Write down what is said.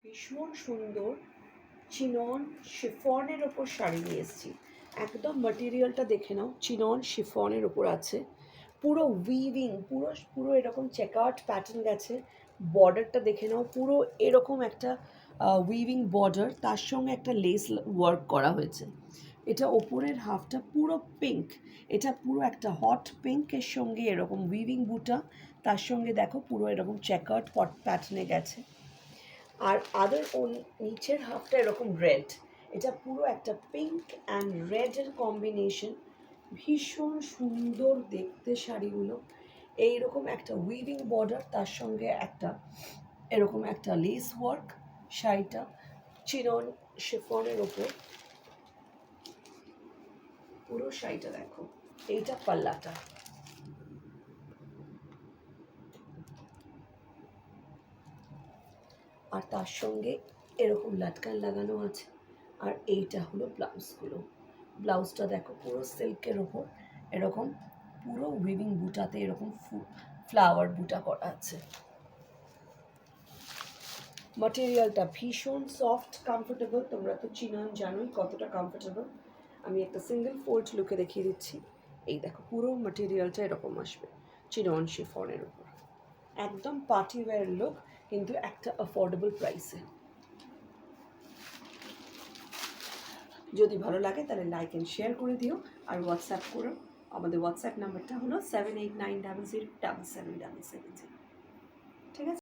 ভীষণ সুন্দর চিনন শিফনের ওপর শাড়ি নিয়ে এসেছি। একদম ম্যাটেরিয়ালটা দেখে নাও, চিনন শিফনের ওপর আছে, পুরো উইভিং, পুরো পুরো এরকম চেকআউট প্যাটার্ন গেছে। বর্ডারটা দেখে নাও, পুরো এরকম একটা উইভিং বর্ডার, তার সঙ্গে একটা লেস ওয়ার্ক করা হয়েছে। এটা ওপরের হাফটা পুরো পিঙ্ক, এটা পুরো একটা হট পিঙ্কের সঙ্গে এরকম উইভিং বুটা, তার সঙ্গে দেখো পুরো এরকম চেকআউট প্যাটার্নে গেছে। আর নিচের হাফটা এরকম রেড, এটা পুরো একটা পিঙ্ক অ্যান্ড রেডের কম্বিনেশন। ভীষণ সুন্দর দেখতে শাড়িগুলো। এইরকম একটা উইভিং বর্ডার, তার সঙ্গে একটা এরকম একটা লেস ওয়ার্ক। শাড়িটা চিনন শিফনের ওপর, পুরো শাড়িটা দেখো। এইটা পাল্লাটা, আর তার সঙ্গে এরকম লাটকান লাগানো আছে। আর এইটা হলো ব্লাউজগুলো। ব্লাউজটা দেখো পুরো সিল্কের ওপর এরকম পুরো উইভিং বুটাতে এরকম ফ্লাওয়ার বুটা করা আছে। ম্যাটেরিয়ালটা ভীষণ সফট, কমফোর্টেবল। তোমরা তো চিনন জানোই কতটা কমফোর্টেবল। আমি একটা সিঙ্গেল ফোল্ড লুকে দেখিয়ে দিচ্ছি। এই দেখো পুরো ম্যাটেরিয়ালটা এরকম আসবে চিনন শিফনের ওপর। একদম পার্টি ওয়্যার লুক, কিন্তু একটা অ্যাফোর্ডেবল প্রাইসে। যদি ভালো লাগে তাহলে লাইক অ্যান্ড শেয়ার করে দিও, আর হোয়াটসঅ্যাপ করো। আমাদের হোয়াটসঅ্যাপ নাম্বারটা হলো 7890077770। ঠিক আছে।